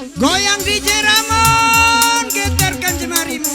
Goyang DJ Ramon, getarkan jemarimu.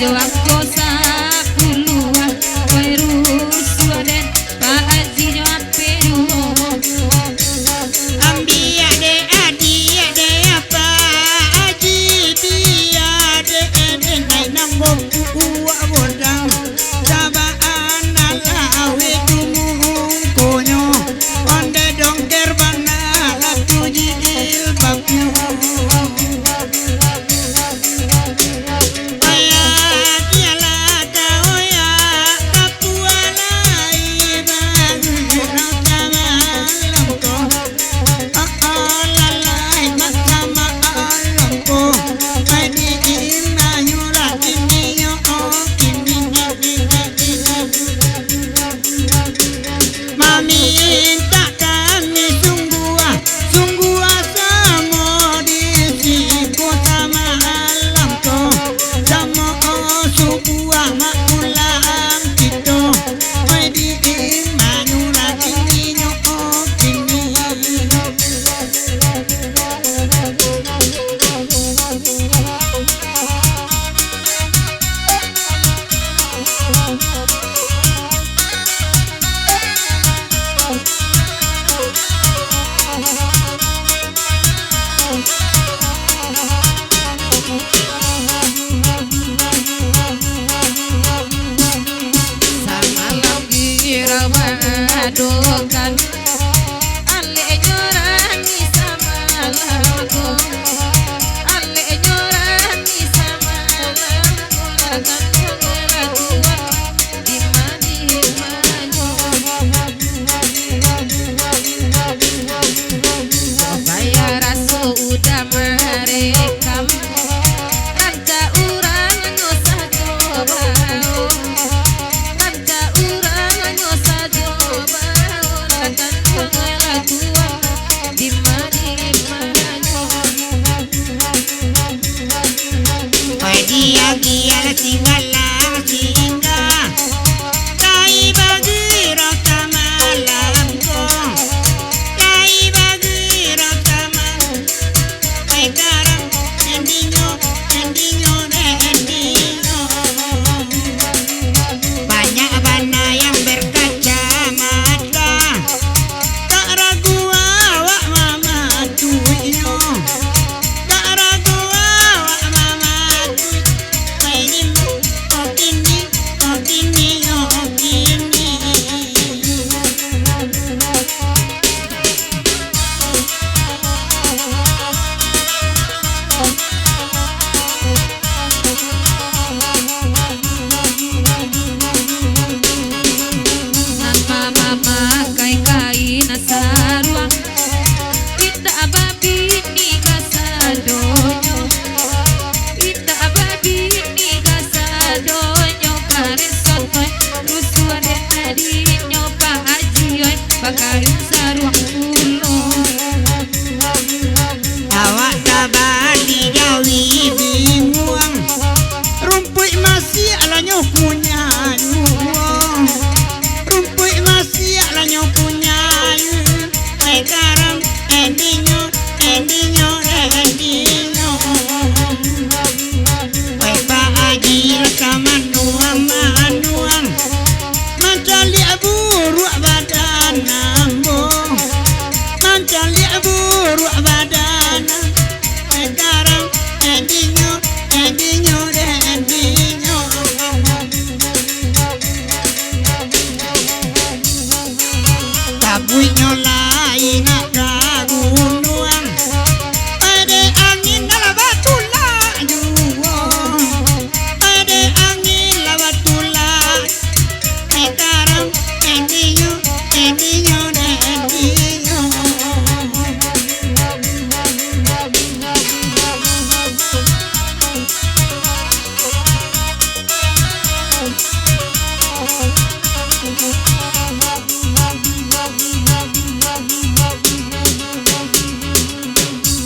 Aku sapuluan kowe rusuh den Pak Haji nyuap pedu Ambi ade adi ade apa aji dia ade ade nai nambok uwa bon mak ulam kita oi di manyura kini nyoko kini Adokan ale nyorani sama lagu ale nyorani sama lagu akan laguan di mana supaya rasa udah merekam ranca urang ngosah coba Dia tinggal singgah kai bagi raka malam ko kai bagi raka malam kai karang endinyo banyak bana yang berkacamata tak ragu awak mama tuyo tak ragu awak mama Bakarin saruang ulo awak sabar di jawi bingung rumput masih alanyo punya rumput masih alanyo punya sekarang endinyo oi Pak Haji rekaman nuang mencari buruk badan nambung mencari buruk badan sekarang endinyo tabuinyo lain kagunduan pada angin dalam batu laju pada angin dalam batu laju sekarang endinyo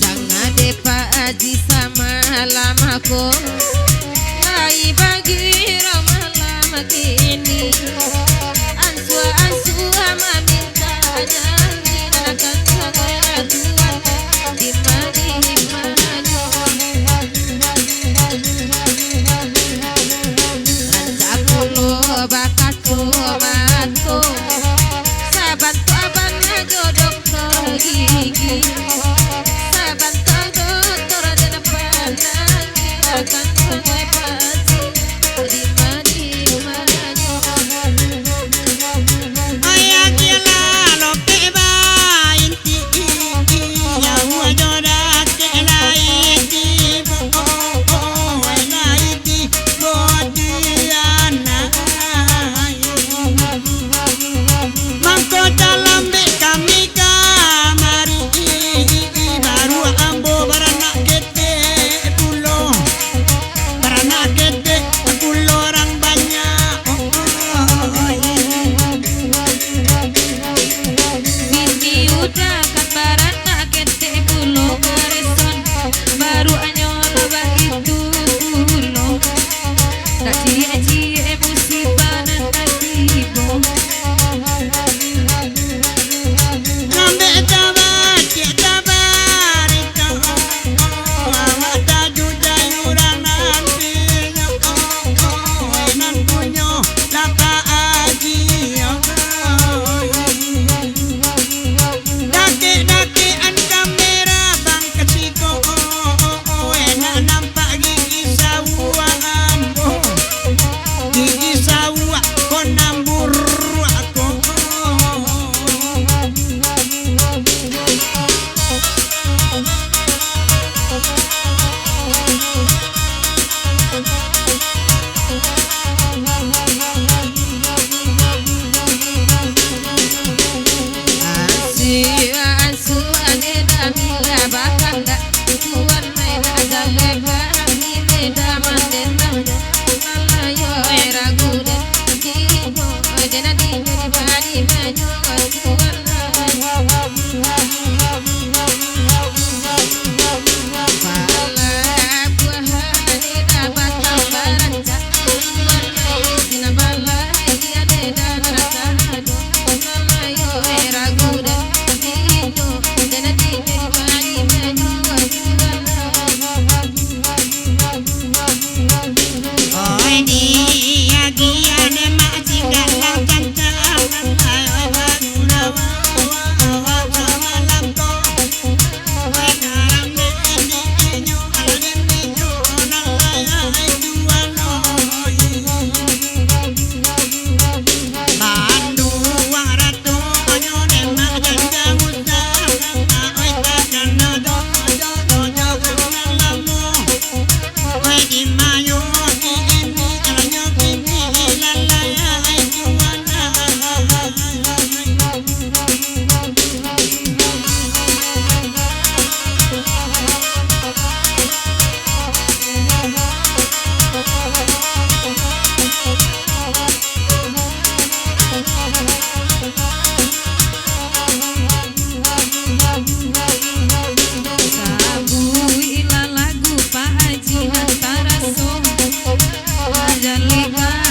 jangan deh Pak Haji sama lamaku lai bagi lama kini ansu meminta janji akan segera Tuhan di mana ranca kulo bakat kumatku sabantu abang jodoh gigi sabantu dokter dan pandang akan musibah dan tiba. Ngambek tabar, cek tabar itu awak taju jayuran nanti nan punya lapa aji dake-dakean kamera bang kesiko nak nampak gigi sawa ambo gigi sawa kon nambur aku. Asu ane damila bakanda tuan main agale kami beda mandenda malayo era gude tibo dena di bari manyo tuan pala buahane dapat tambaranca tuan main dina bala dia deda rasa do malayo era gude Oi dia giane mak jika langkan tangan ayo baguna wa malam ko oi karam ne nyo algen nyo na ai juano bandu waratu onyo ne mak janga muda oi ta jana do lamu oi di mayo Sabu ila lagu Pak Haji Hantara Som Majalika